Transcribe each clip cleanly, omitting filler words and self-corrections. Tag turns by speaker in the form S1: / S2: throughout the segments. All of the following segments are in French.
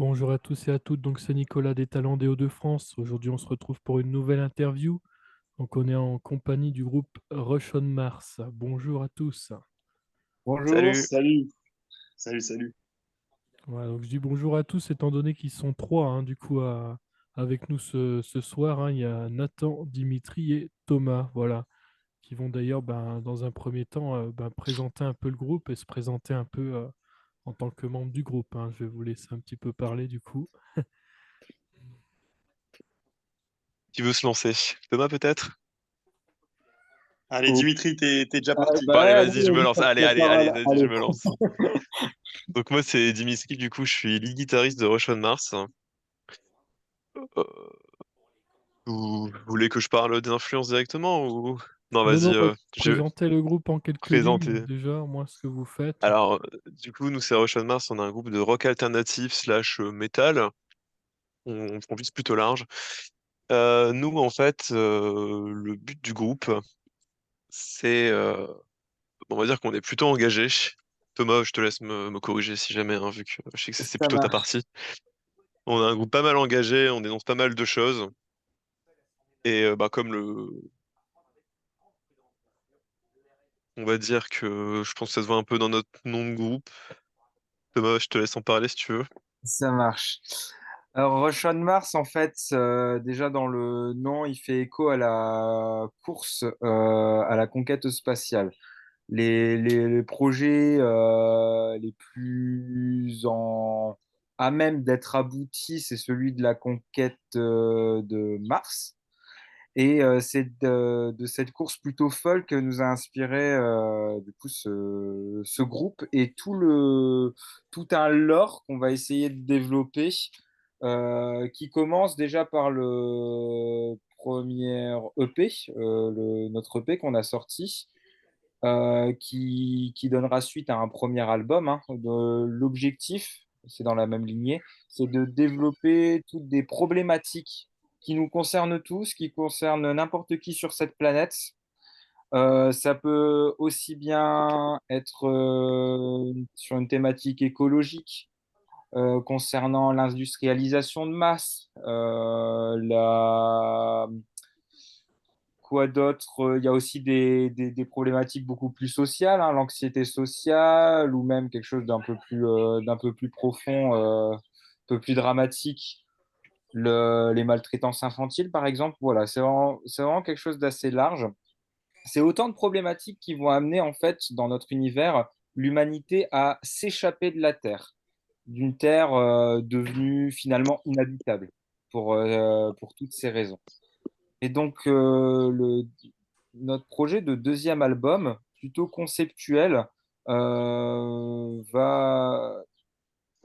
S1: Bonjour à tous et à toutes, donc c'est Nicolas des Talents des Hauts-de-France. Aujourd'hui, on se retrouve pour une nouvelle interview. Donc, on est en compagnie du groupe Rush on Mars. Bonjour à tous.
S2: Bonjour.
S3: Salut, salut.
S1: Voilà, donc je dis bonjour à tous étant donné qu'ils sont trois, hein, du coup, avec nous ce soir, hein. Il y a Nathan, Dimitri et Thomas, voilà, qui vont d'ailleurs, dans un premier temps, présenter un peu le groupe et se présenter un peu en tant que membre du groupe, hein. Je vais vous laisser un petit peu parler du coup.
S3: Qui veut se lancer? Thomas peut-être?
S2: Allez,
S4: Oh,
S2: Dimitri, t'es déjà
S4: ah,
S2: parti.
S3: Bon, allez,
S4: allez,
S3: vas-y, je me
S4: vas-y,
S3: lance.
S4: ça se
S3: Allez, allez,
S4: prépare,
S3: allez, vas-y, je
S4: allez.
S3: me lance. Donc moi, c'est Dimitri, du coup, je suis lead guitariste de Rush on Mars. Euh, vous voulez que je parle des influences directement ou... Non,
S1: Non,
S3: vas-y,
S1: non,
S3: je vais
S1: présentez le groupe en quelques lignes
S3: présenter.
S1: déjà, moi, ce que vous faites.
S3: Alors, du coup, nous, c'est Rush on Mars, on a un groupe de rock alternatif slash metal. On vise plutôt large. Nous, en fait, le but du groupe, c'est on va dire qu'on est plutôt engagé. Thomas, je te laisse me corriger si jamais, hein, vu que je sais que c'est
S4: Ça
S3: plutôt ta
S4: marche.
S3: partie. On a un groupe pas mal engagé, on dénonce pas mal de choses. Et comme on va dire que je pense que ça se voit un peu dans notre nom de groupe. Thomas, je te laisse en parler si tu veux.
S4: Ça marche. Alors, Rush on Mars, en fait, déjà dans le nom, il fait écho à la course à la conquête spatiale. Les projets les plus à même d'être aboutis, c'est celui de la conquête de Mars. Et c'est de cette course plutôt folle que nous a inspiré du coup ce groupe et tout un lore qu'on va essayer de développer, qui commence déjà par le premier EP, notre EP qu'on a sorti, qui donnera suite à un premier album, hein. L'objectif, c'est dans la même lignée, c'est de développer toutes des problématiques qui nous concernent tous, qui concernent n'importe qui sur cette planète. Ça peut aussi bien être sur une thématique écologique, concernant l'industrialisation de masse, quoi d'autre? Il y a aussi des problématiques beaucoup plus sociales, hein, l'anxiété sociale ou même quelque chose d'un peu plus profond, un peu plus dramatique, les maltraitances infantiles, par exemple. Voilà, c'est vraiment quelque chose d'assez large. C'est autant de problématiques qui vont amener, en fait, dans notre univers, l'humanité à s'échapper de la Terre, d'une Terre devenue finalement inhabitable pour toutes ces raisons. Et donc, notre projet de deuxième album, plutôt conceptuel, va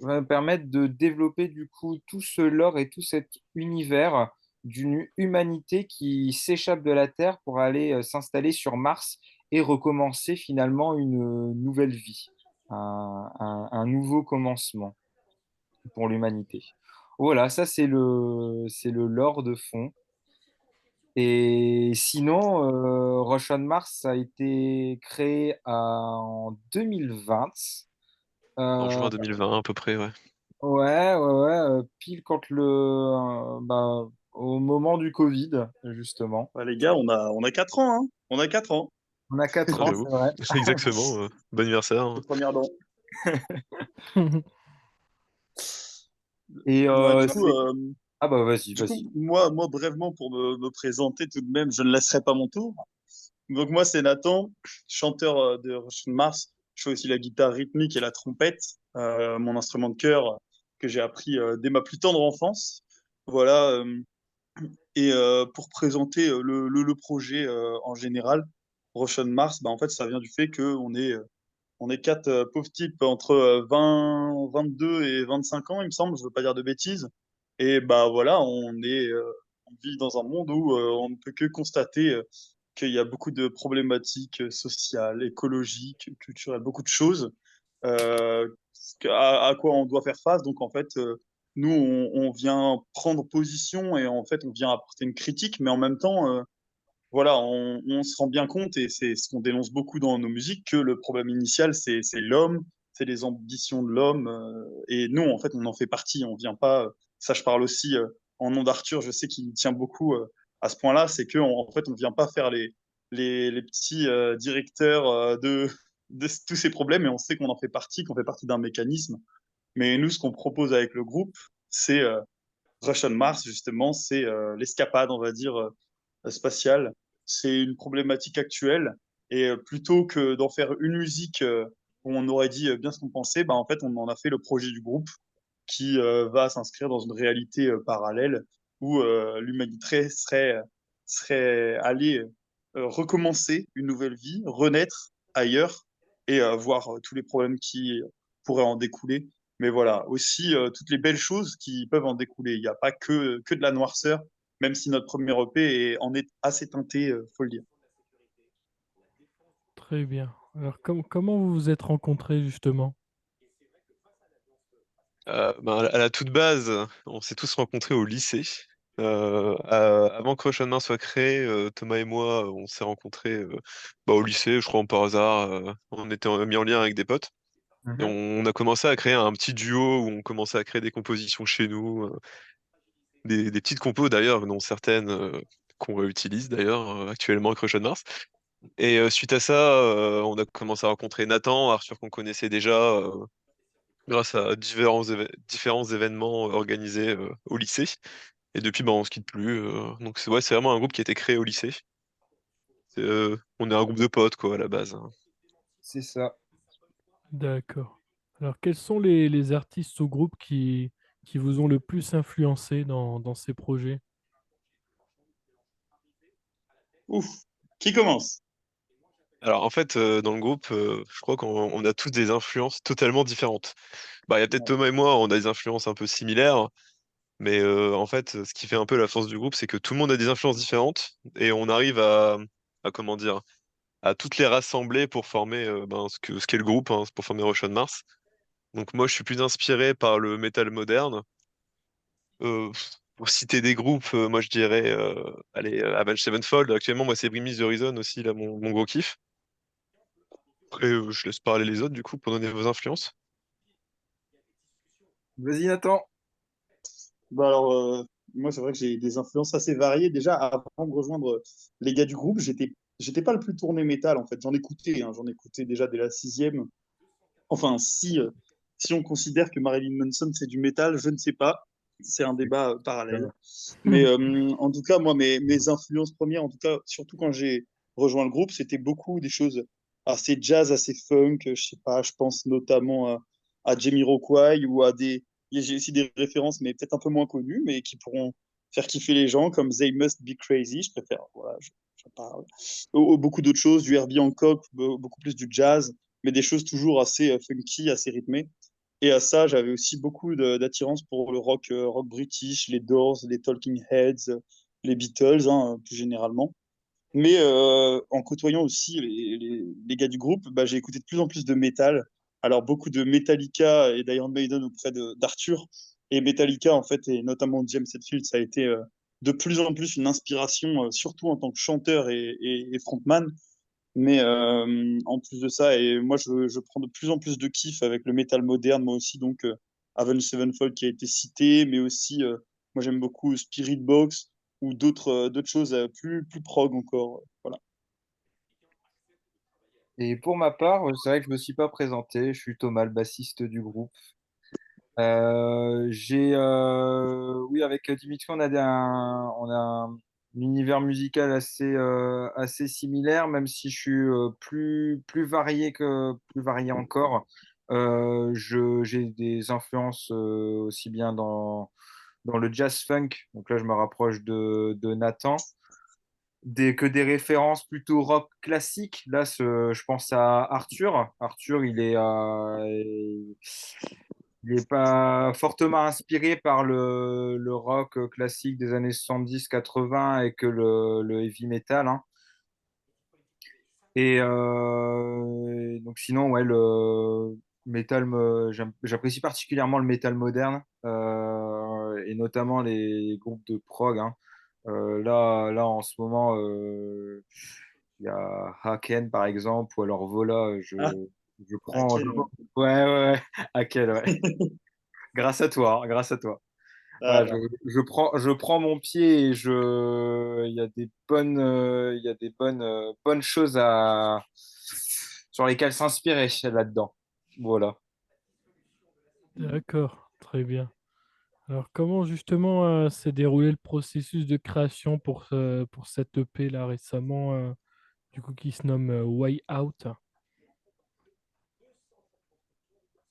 S4: me permettre de développer du coup tout ce lore et tout cet univers d'une humanité qui s'échappe de la Terre pour aller s'installer sur Mars et recommencer finalement une nouvelle vie, un nouveau commencement pour l'humanité. Voilà, ça c'est le lore de fond. Et sinon, Rush on Mars a été créé en 2020.
S3: En
S4: Euh,
S3: juin 2020 à peu près, ouais.
S4: pile quand au moment du Covid, justement.
S2: Ouais, les gars, on a 4 ans, hein. On a 4 ans.
S4: On a 4
S3: Ah,
S4: ans,
S3: j'avoue.
S4: c'est vrai.
S3: Exactement. Bon anniversaire, hein.
S2: Les premières dents.
S4: Et
S2: Ouais,
S4: ah bah vas-y,
S2: du coup,
S4: vas-y.
S2: moi, brièvement, pour me présenter tout de même, je ne laisserai pas mon tour. Donc, moi, c'est Nathan, chanteur de Russian Mars. Je fais aussi la guitare rythmique et la trompette, mon instrument de cœur que j'ai appris dès ma plus tendre enfance. Voilà. Et pour présenter le projet en général, Russian Mars, bah, en fait, ça vient du fait on est quatre pauvres types entre 22 et 25 ans, il me semble, je veux pas dire de bêtises. Et bah voilà, on vit dans un monde où on ne peut que constater qu'il y a beaucoup de problématiques sociales, écologiques, culturelles, beaucoup de choses euh, à quoi on doit faire face. Donc en fait, nous, on vient prendre position et en fait, on vient apporter une critique, mais en même temps, voilà, on se rend bien compte, et c'est ce qu'on dénonce beaucoup dans nos musiques, que le problème initial, c'est l'homme, c'est les ambitions de l'homme. Et nous, en fait, on en fait partie. On vient pas. Ça, je parle aussi en nom d'Arthur. Je sais qu'il tient beaucoup à ce point-là. C'est que, en fait, on vient pas faire les petits directeurs de tous ces problèmes. Et on sait qu'on en fait partie, qu'on fait partie d'un mécanisme. Mais nous, ce qu'on propose avec le groupe, c'est Rush on Mars, justement, c'est l'escapade, on va dire, spatiale. C'est une problématique actuelle. Et plutôt que d'en faire une musique où on aurait dit bien ce qu'on pensait, bah, en fait, on en a fait le projet du groupe qui va s'inscrire dans une réalité parallèle où l'humanité serait allée recommencer une nouvelle vie, renaître ailleurs et voir tous les problèmes qui pourraient en découler. Mais voilà, aussi toutes les belles choses qui peuvent en découler. Il n'y a pas que de la noirceur, même si notre premier EP en est assez teinté, faut le dire.
S1: Très bien. Alors, comment vous vous êtes rencontrés justement?
S3: À la toute base, on s'est tous rencontrés au lycée. Avant que Crush on Mars soit créé, Thomas et moi, on s'est rencontrés au lycée, je crois, par hasard. On était mis en lien avec des potes. Et
S4: Mhm.
S3: on a commencé à créer un petit duo où on commençait à créer des compositions chez nous, des petites compos d'ailleurs, dont certaines qu'on réutilise d'ailleurs actuellement avec Crush on Mars. Et suite à ça, on a commencé à rencontrer Nathan, Arthur qu'on connaissait déjà grâce à différents événements organisés au lycée. Et depuis, on se quitte plus. Donc c'est ouais, c'est vraiment un groupe qui a été créé au lycée. On est un groupe de potes quoi à la base, hein.
S4: C'est ça.
S1: D'accord. Alors, quels sont les artistes ou groupes qui vous ont le plus influencé dans ces projets?
S2: Ouf, qui commence?
S3: Alors en fait, dans le groupe, je crois qu'on a tous des influences totalement différentes. Il y a peut-être
S2: Ouais.
S3: Thomas et moi, on a des influences un peu similaires, mais en fait, ce qui fait un peu la force du groupe, c'est que tout le monde a des influences différentes et on arrive à comment dire, à toutes les rassembler pour former ce qu'est le groupe, hein, pour former Rush on Mars. Donc moi, je suis plus inspiré par le métal moderne. Pour citer des groupes, moi je dirais, allez, Avenged Sevenfold. Actuellement, moi c'est Bring Me the Horizon aussi, là, mon gros kiff. Après, je laisse parler les autres du coup pour donner vos influences.
S4: Vas-y, Nathan.
S2: Bah alors, moi, c'est vrai que j'ai des influences assez variées. Déjà, avant de rejoindre les gars du groupe, j'étais pas le plus tourné métal, en fait. J'en écoutais déjà dès la sixième. Enfin, si on considère que Marilyn Manson, c'est du métal, je ne sais pas. C'est un débat parallèle. Mais en tout cas, moi, mes influences premières, en tout cas, surtout quand j'ai rejoint le groupe, c'était beaucoup des choses assez jazz, assez funk. Je sais pas, je pense notamment à Jamiroquai ou à des. J'ai aussi des références, mais peut-être un peu moins connues, mais qui pourront faire kiffer les gens, comme They Must Be Crazy. Je préfère, voilà, je parle. Beaucoup d'autres choses, du Herbie Hancock, beaucoup plus du jazz, mais des choses toujours assez funky, assez rythmées. Et à ça, j'avais aussi beaucoup d'attirance pour le rock british, les Doors, les Talking Heads, les Beatles, hein, plus généralement. Mais en côtoyant aussi les gars du groupe, bah, j'ai écouté de plus en plus de métal. Alors beaucoup de Metallica et d'Iron Maiden auprès d'Arthur. Et Metallica, en fait, et notamment James Hetfield, ça a été de plus en plus une inspiration, surtout en tant que chanteur et frontman. Mais en plus de ça, et moi je prends de plus en plus de kiff avec le métal moderne, moi aussi, donc Avenged Sevenfold qui a été cité, mais aussi moi j'aime beaucoup Spirit Box ou d'autres choses plus prog encore. Voilà.
S4: Et pour ma part, c'est vrai que je me suis pas présenté. Je suis Thomas, le bassiste du groupe. Oui, avec Dimitri, on a un univers musical assez similaire, même si je suis plus varié encore. J'ai des influences aussi bien dans le jazz funk. Donc là, je me rapproche de Nathan. Que des références plutôt rock classique. Là, je pense à Arthur. Arthur, il est pas fortement inspiré par le rock classique des années 70-80 et que le heavy metal, hein. Donc sinon, ouais, j'apprécie particulièrement le métal moderne et notamment les groupes de prog, hein. Là, en ce moment, il y a Haken par exemple, ou alors Vola.
S2: Ah,
S4: Je
S2: À
S4: prends.
S2: quel...
S4: Ouais, ouais, ouais. À quel, ouais. Grâce à toi, hein, grâce à toi. Voilà,
S2: Voilà.
S4: je prends mon pied et il y a des bonnes choses sur lesquelles s'inspirer là-dedans. Voilà.
S1: D'accord, très bien. Alors, comment justement s'est déroulé le processus de création pour cette EP là récemment, du coup, qui se nomme Way Out?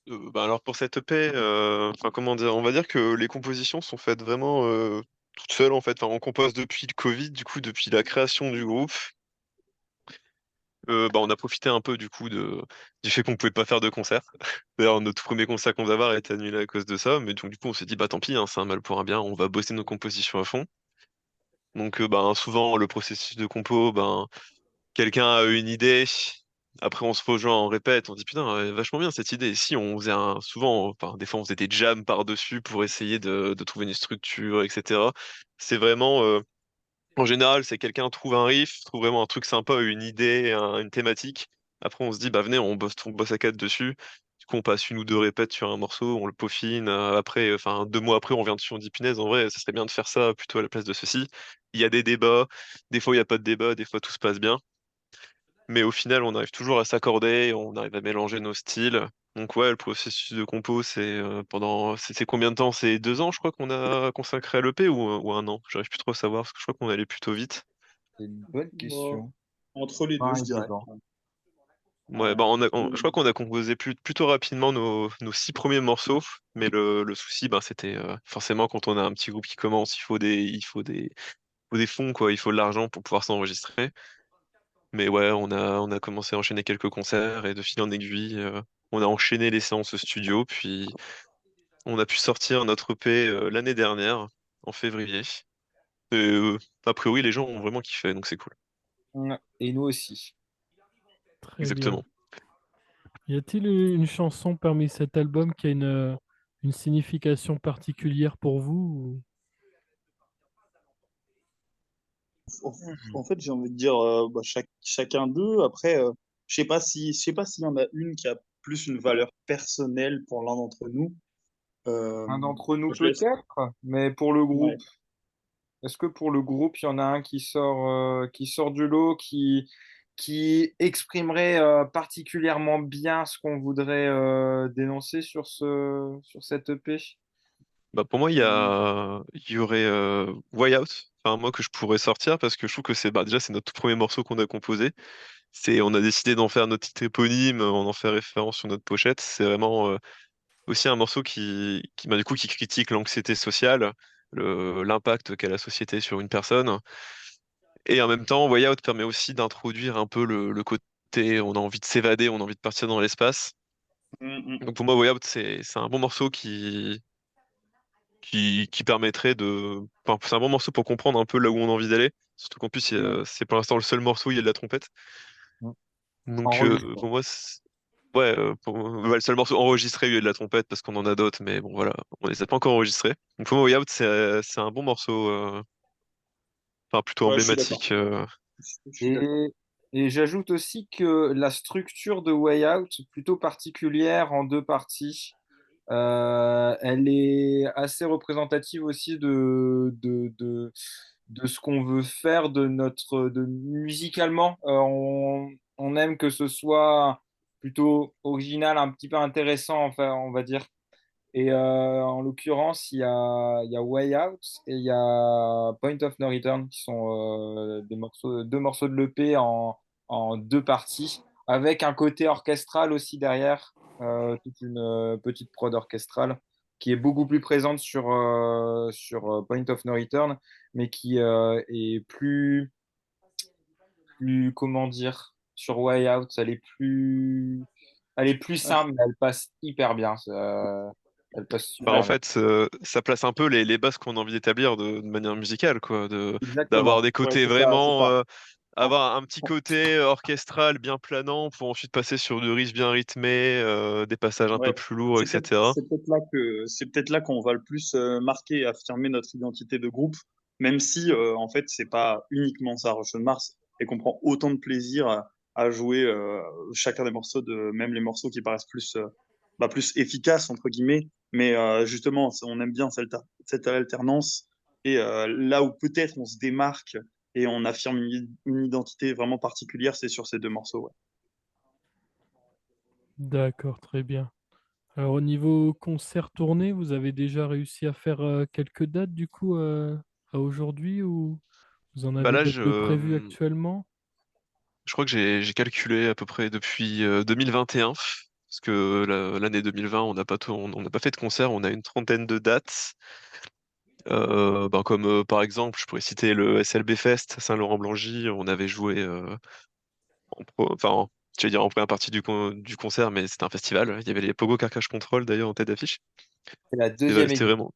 S3: Bah alors pour cette EP, enfin comment dire, on va dire que les compositions sont faites vraiment toutes seules en fait. Enfin, on compose depuis le Covid, du coup depuis la création du groupe. Bah, on a profité un peu du coup du fait qu'on pouvait pas faire de concert. D'ailleurs, notre tout premier concert qu'on va avoir a été annulé à cause de ça, mais donc du coup on s'est dit bah tant pis, hein, c'est un mal pour un bien, on va bosser nos compositions à fond. Donc ben souvent le processus de compo, ben quelqu'un a une idée, après on se rejoint, on répète, on dit putain, vachement bien cette idée. Et si on faisait souvent, enfin des fois on faisait des jams par-dessus pour essayer de trouver une structure, etc. C'est vraiment, en général, c'est quelqu'un trouve un riff, trouve vraiment un truc sympa, une idée, une thématique. Après on se dit bah venez, on bosse à quatre dessus. Du coup on passe une ou deux répètes sur un morceau, on le peaufine. Après, enfin 2 mois après, on revient dessus, on dit punaise, en vrai, ça serait bien de faire ça plutôt à la place de ceci. Il y a des débats, des fois il n'y a pas de débat, des fois tout se passe bien. Mais au final, on arrive toujours à s'accorder, on arrive à mélanger nos styles. Donc ouais, le processus de compo, c'est combien de temps? C'est 2 ans, je crois, qu'on a consacré à l'EP ou un an? J'arrive plus trop à savoir, parce que je crois qu'on allait plutôt vite.
S4: C'est une bonne
S2: Bon,
S4: question.
S2: entre les deux,
S4: Un
S2: je
S4: et
S2: dirais.
S4: 2 ans.
S3: Ouais, bah je crois qu'on a composé plutôt rapidement nos 6 premiers morceaux, mais le souci, bah, c'était forcément quand on a un petit groupe qui commence, il faut des fonds, quoi, il faut de l'argent pour pouvoir s'enregistrer. Mais ouais, on a commencé à enchaîner quelques concerts et de fil en aiguille, on a enchaîné les séances studio, puis on a pu sortir notre EP l'année dernière, en février. Et a priori, les gens ont vraiment kiffé, donc c'est cool.
S4: Ouais. Et nous aussi.
S1: Très bien.
S3: Exactement.
S1: Y a-t-il une chanson parmi cet album qui a une signification particulière pour vous?
S2: En en fait, j'ai envie de dire bah, chacun d'eux. Après, je sais pas s'il y en a une qui a plus une valeur personnelle pour l'un d'entre nous. Euh,
S4: Un d'entre nous
S2: je laisse.
S4: peut-être, mais pour le groupe,
S2: Ouais.
S4: est-ce que pour le groupe, il y en a un qui sort du lot, qui exprimerait particulièrement bien ce qu'on voudrait dénoncer sur cette EP?
S3: Bah pour moi, il y aurait Way Out, enfin moi que je pourrais sortir parce que je trouve que déjà c'est notre tout premier morceau qu'on a composé. On a décidé d'en faire notre titre éponyme, on en fait référence sur notre pochette. C'est vraiment aussi un morceau du coup, qui critique l'anxiété sociale, l'impact qu'a la société sur une personne. Et en même temps, Way Out permet aussi d'introduire un peu le côté, on a envie de s'évader, on a envie de partir dans l'espace.
S2: Mm,
S3: Donc pour moi, Way Out, c'est un bon morceau qui permettrait enfin, c'est un bon morceau pour comprendre un peu là où on a envie d'aller. Surtout qu'en plus,
S2: mm.
S3: c'est pour l'instant le seul morceau où il y a de la trompette. Donc
S4: Enregistré.
S3: pour moi, ouais, ouais, le seul morceau enregistré où il y a de la trompette parce qu'on en a d'autres, mais bon voilà, on les a pas encore enregistrés. Donc pour moi, Way Out, c'est un bon morceau, enfin plutôt
S2: Ouais, je suis d'accord.
S3: emblématique.
S2: Je suis d'accord.
S4: Et, et j'ajoute aussi que la structure de Way Out, plutôt particulière en deux parties, elle est assez représentative aussi de ce qu'on veut faire musicalement. On aime que ce soit plutôt original, un petit peu intéressant, enfin, on va dire. Et en l'occurrence, il y a Way Out et il y a Point of No Return qui sont deux morceaux de l'EP en deux parties, avec un côté orchestral aussi derrière, toute une petite prod orchestrale qui est beaucoup plus présente sur Point of No Return, mais qui est comment dire, sur Way Out, elle est plus
S2: Ouais.
S4: simple, mais elle passe hyper bien. Elle passe
S3: Bah, en
S4: super bien.
S3: fait, ça place un peu les bases qu'on a envie d'établir de manière musicale, quoi, d'avoir
S4: Exactement.
S3: des
S2: Ouais,
S3: côtés
S2: c'est
S3: vraiment,
S2: ça.
S3: avoir un petit côté orchestral bien planant pour ensuite passer sur du riff bien rythmé, des passages un peu
S2: Ouais.
S3: plus lourds, etc.
S2: C'est peut-être là qu'on va le plus marquer et affirmer notre identité de groupe, même si en fait c'est pas uniquement ça, Russian Mars, et qu'on prend autant de plaisir à jouer chacun des morceaux, même les morceaux qui paraissent plus efficaces, entre guillemets. Mais justement, on aime bien cette alternance. Et là où peut-être on se démarque et on affirme une identité vraiment particulière, c'est sur ces deux morceaux. Ouais.
S1: D'accord, très bien. Alors au niveau concert tourné, vous avez déjà réussi à faire quelques dates du coup à aujourd'hui ou vous en
S3: Bah
S1: avez
S3: là,
S1: d'autres de prévues actuellement?
S3: je crois que j'ai calculé à peu près depuis 2021, parce que l'année 2020, on n'a pas fait de concert, on a une trentaine de dates. Ben, comme par exemple, je pourrais citer le SLB Fest à Saint-Laurent-Blangy, on avait joué enfin, je vais dire en première partie du concert, mais c'était un festival. Il y avait les Pogo Car Crash Control d'ailleurs en tête d'affiche.
S4: C'est la
S3: C'était
S4: deuxième
S3: c'était
S4: édition.
S3: vraiment.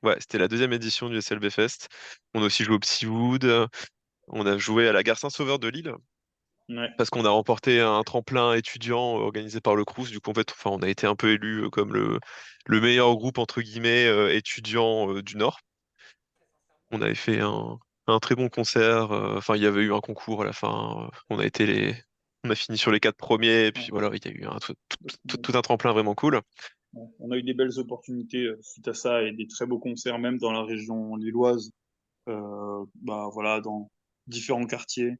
S3: Ouais, c'était la deuxième édition du SLB Fest. On a aussi joué au Psywood, on a joué à la Gare Saint-Sauveur de Lille,
S2: Ouais.
S3: parce qu'on a remporté un tremplin étudiant organisé par le Crous. Du coup, en fait, enfin, on a été un peu élu comme le meilleur groupe, entre guillemets, étudiant du Nord. On avait fait un très bon concert. Enfin, il y avait eu un concours à la fin. On a fini sur les quatre premiers. Et puis
S2: Ouais.
S3: voilà, il y a eu tout un tremplin vraiment cool.
S2: On a eu des belles opportunités suite à ça et des très beaux concerts, même dans la région lilloise, bah, voilà, dans différents quartiers.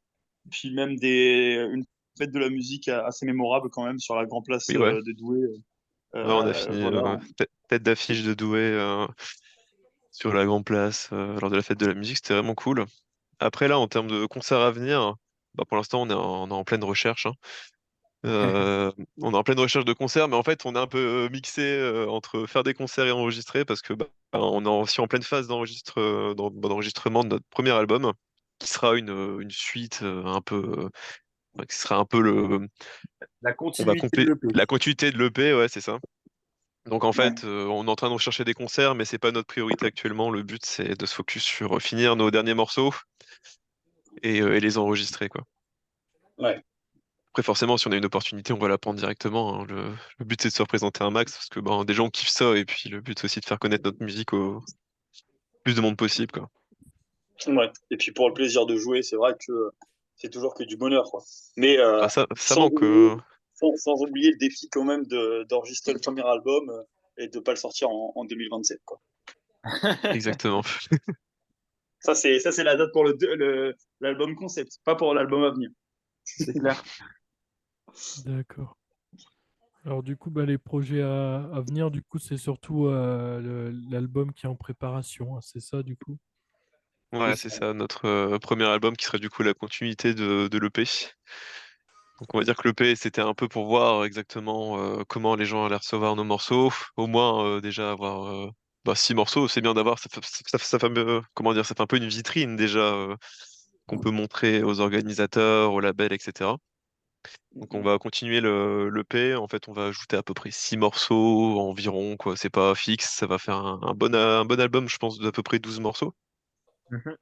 S2: Puis même une fête de la musique assez mémorable quand même sur la Grand Place
S3: Oui, ouais.
S2: de Douai.
S3: Ouais, on a fini
S2: Voilà.
S3: tête d'affiche de Douai sur la Grand Place lors de la fête de la musique. C'était vraiment cool. Après, là, en termes de concerts à venir, bah, pour l'instant, on est en pleine recherche, hein. On est en pleine recherche de concerts, mais en fait, on est un peu mixé entre faire des concerts et enregistrer parce que on est aussi en pleine phase d'enregistrement de notre premier album, qui sera une suite qui sera un peu
S4: La
S3: on va
S4: continuité de
S3: compléter
S4: l'EP.
S3: la continuité de l'EP, ouais, c'est ça. Donc en
S2: Ouais.
S3: fait, on est en train de rechercher des concerts, mais c'est pas notre priorité actuellement. Le but, c'est de se focus sur finir nos derniers morceaux et les enregistrer, quoi.
S2: Ouais.
S3: Après, forcément, si on a une opportunité, on va la prendre directement, hein. Le but, c'est de se représenter un max, parce que ben, des gens kiffent ça, et puis le but, c'est aussi de faire connaître notre musique au plus de monde possible, quoi.
S2: Ouais. Et puis pour le plaisir de jouer, c'est vrai que c'est toujours que du bonheur, quoi. Mais
S3: Bah, ça
S2: sans
S3: manque,
S2: oublier, sans oublier le défi quand même d'enregistrer le premier album et de pas le sortir en 2027, quoi.
S3: exactement.
S2: Ça c'est la date pour l'album concept, pas pour l'album à venir.
S4: C'est clair.
S1: D'accord. Alors du coup, bah, les projets à venir, du coup, c'est surtout l'album qui est en préparation, hein, c'est ça du coup?
S2: C'est
S3: Ouais,
S2: ça.
S3: c'est ça, notre premier album qui serait du coup la continuité de l'EP. Donc on va dire que l'EP, c'était un peu pour voir exactement comment les gens allaient recevoir nos morceaux. Au moins déjà avoir 6 morceaux, c'est bien d'avoir, ça fait, comment dire, ça fait un peu une vitrine déjà qu'on peut montrer aux organisateurs, aux labels, etc. Donc on va continuer l'EP. En fait, on va ajouter à peu près 6 morceaux environ, quoi. C'est pas fixe, ça va faire un bon album, je pense, d'à peu près 12 morceaux.
S4: Mhm.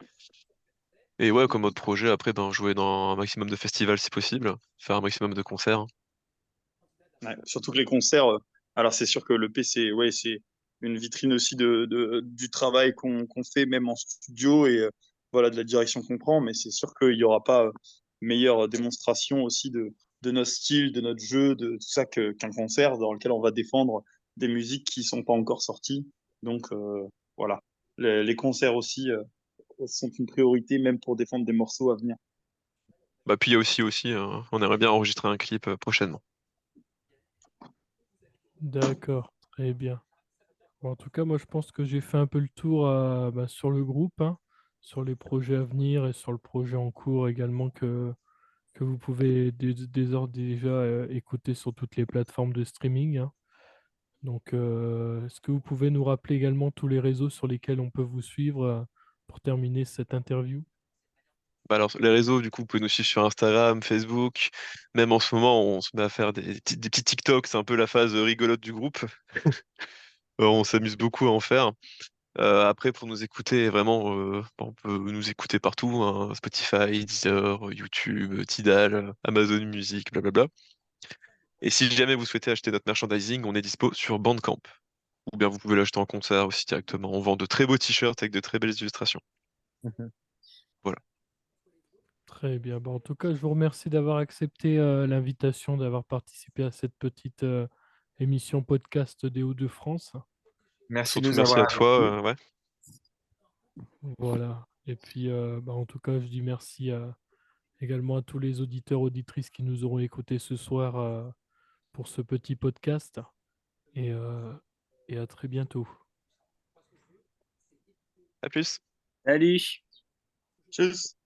S3: Et ouais, comme autre projet, après, ben, jouer dans un maximum de festivals si possible, faire un maximum de concerts, hein.
S2: Ouais, surtout que les concerts, alors c'est sûr que le P, c'est une vitrine aussi du travail qu'on fait même en studio et voilà, de la direction qu'on prend, mais c'est sûr qu'il n'y aura pas meilleure démonstration aussi de notre style, de notre jeu, de tout ça qu'un concert dans lequel on va défendre des musiques qui sont pas encore sorties. Donc voilà, les concerts aussi sont une priorité même pour défendre des morceaux à venir.
S3: Bah puis il y a aussi, on aimerait bien enregistrer un clip prochainement.
S1: D'accord, très bien. Bon, en tout cas, moi je pense que j'ai fait un peu le tour bah, sur le groupe, hein, sur les projets à venir et sur le projet en cours également que vous pouvez déjà écouter sur toutes les plateformes de streaming, hein. Donc, est-ce que vous pouvez nous rappeler également tous les réseaux sur lesquels on peut vous suivre pour terminer cette interview?
S3: Bah alors les réseaux, du coup, vous pouvez nous suivre sur Instagram, Facebook. Même en ce moment, on se met à faire des petits TikTok, c'est un peu la phase rigolote du groupe. On s'amuse beaucoup à en faire. Après, pour nous écouter, vraiment, on peut nous écouter partout, hein, Spotify, Deezer, YouTube, Tidal, Amazon Music, blablabla. Et si jamais vous souhaitez acheter notre merchandising, on est dispo sur Bandcamp. Ou bien vous pouvez l'acheter en concert aussi directement. On vend de très beaux t-shirts avec de très belles illustrations.
S4: Mhm.
S3: Voilà.
S1: Très bien. Bon, en tout cas, je vous remercie d'avoir accepté l'invitation, d'avoir participé à cette petite émission podcast des Hauts-de-France.
S4: Merci de
S3: Surtout
S4: nous
S3: merci
S4: avoir
S3: à
S4: invités.
S3: toi. Ouais.
S1: Voilà. Et puis, en tout cas, je dis merci également à tous les auditeurs, auditrices qui nous auront écoutés ce soir pour ce petit podcast. Et, euh, et à très bientôt.
S3: À plus.
S4: Salut!
S2: Tschüss.